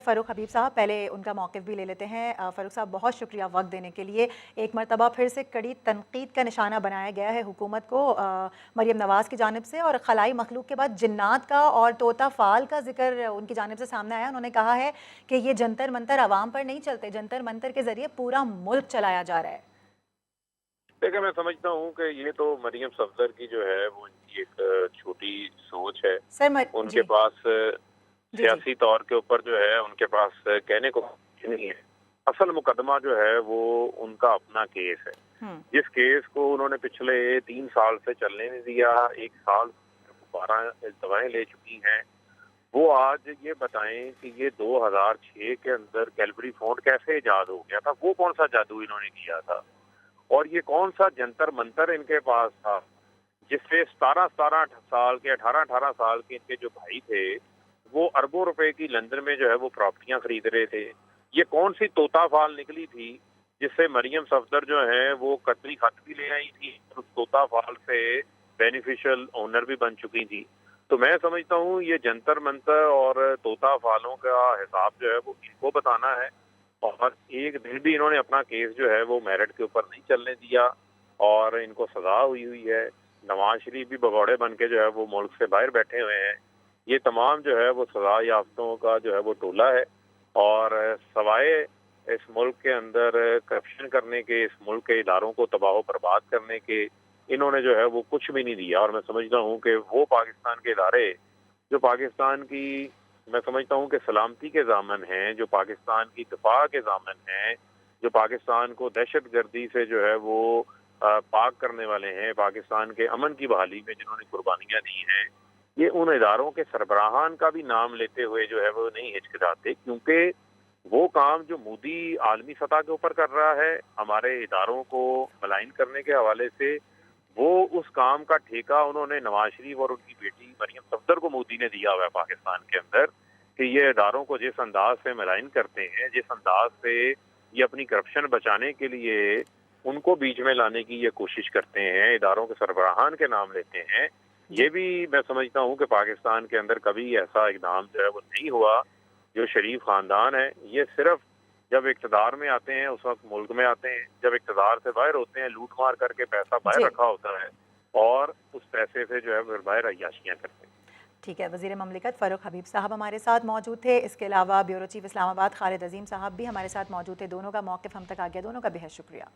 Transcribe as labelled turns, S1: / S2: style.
S1: फ़ारूक हबीब साहब, पहले उनका मौक़िफ़ भी ले लेते हैं। फ़ारूक साहब, बहुत शुक्रिया वक्त देने के लिए। एक मरतबा फिर से कड़ी तनकीद का निशाना बनाया गया है हुकूमत को मरीम नवाज़ की जानिब से, और खलाई मखलूक के बाद जिन्नात का और तोता फ़ाल का जिक्र उनकी जानिब से सामने आया। उन्होंने कहा है कि ये जंतर मंतर आवाम पर नहीं चलते, जंतर मंतर के ज़रिए पूरा मुल्क चलाया जा रहा है।
S2: देखिए, मैं समझता हूँ कि ये तो मरियम सफदर की जो है वो इनकी एक छोटी सोच है।
S1: सर
S2: उनके
S1: जी।
S2: पास
S1: जी जी।
S2: सियासी तौर के ऊपर जो है उनके पास कहने को कुछ नहीं है। असल मुकदमा जो है वो उनका अपना केस है।
S1: हम्म।
S2: जिस केस को उन्होंने पिछले 3 साल से चलने नहीं दिया, 1 साल 12 दवाएं ले चुकी हैं, वो आज ये बताएं कि ये 2006 के अंदर कैलवरी फोन कैसे इजाद हो गया था, वो कौन सा जादू इन्होंने किया था, और ये कौन सा जंतर मंतर इनके पास था जिससे 17-17 साल के 18-18 साल के इनके जो भाई थे वो अरबों रुपए की लंदन में जो है वो प्रॉपर्टियां खरीद रहे थे। ये कौन सी तोता फाल निकली थी जिससे मरियम सफदर जो है वो कतली खत भी ले आई थी, उस तोता फाल से बेनिफिशियल ओनर भी बन चुकी थी। तो मैं समझता हूँ ये जंतर मंतर और तोता फालों का हिसाब जो है वो इनको बताना है, और एक दिन भी इन्होंने अपना केस जो है वो मेरिट के ऊपर नहीं चलने दिया, और इनको सजा हुई हुई है। नवाज शरीफ भी भगौड़े बन के जो है वो मुल्क से बाहर बैठे हुए हैं। ये तमाम जो है वो सजा याफ्तों का जो है वो टोला है, और सवाए इस मुल्क के अंदर करप्शन करने के, इस मुल्क के इदारों को तबाह बर्बाद करने के, इन्होंने जो है वो कुछ भी नहीं दिया। और मैं समझता हूँ कि वो पाकिस्तान के इदारे जो पाकिस्तान की, मैं समझता हूँ कि सलामती के दामन हैं, जो पाकिस्तान की दिफा के दामन हैं, जो पाकिस्तान को दहशत गर्दी से जो है वो पाक करने वाले हैं, पाकिस्तान के अमन की बहाली में जिन्होंने कुर्बानियां दी हैं, ये उन इदारों के सरबराहान का भी नाम लेते हुए जो है वो नहीं हिचकिचाते, क्योंकि वो काम जो मोदी आलमी सतह के ऊपर कर रहा है हमारे इदारों को मलाइन करने के हवाले से, वो उस काम का ठेका उन्होंने नवाज शरीफ और उनकी बेटी मरियम सफदर को मोदी ने दिया हुआ है पाकिस्तान के अंदर, कि ये इदारों को जिस अंदाज से मलाइन करते हैं, जिस अंदाज से ये अपनी करप्शन बचाने के लिए उनको बीच में लाने की ये कोशिश करते हैं, इदारों के सरबराहान के नाम लेते हैं, ये भी मैं समझता हूँ कि पाकिस्तान के अंदर कभी ऐसा इकदाम जो है वो नहीं हुआ। जो शरीफ खानदान है ये सिर्फ जब इक़्तिदार में आते हैं उस वक्त मुल्क में आते हैं, जब इक़्तिदार से बाहर होते हैं लूट मार करके पैसा बाहर
S1: जी
S2: रखा होता है, और उस पैसे से जो है फिर बाहर अय्याशियाँ करते हैं।
S1: ठीक है। वज़ीर ममलिकत फ़ारूक हबीब साहब हमारे साथ मौजूद थे। इसके अलावा ब्यूरो चीफ इस्लामाबाद खालिद अजीम साहब भी हमारे साथ मौजूद थे। दोनों का मौक़िफ़ हम तक आ गया, दोनों का बेहद शुक्रिया।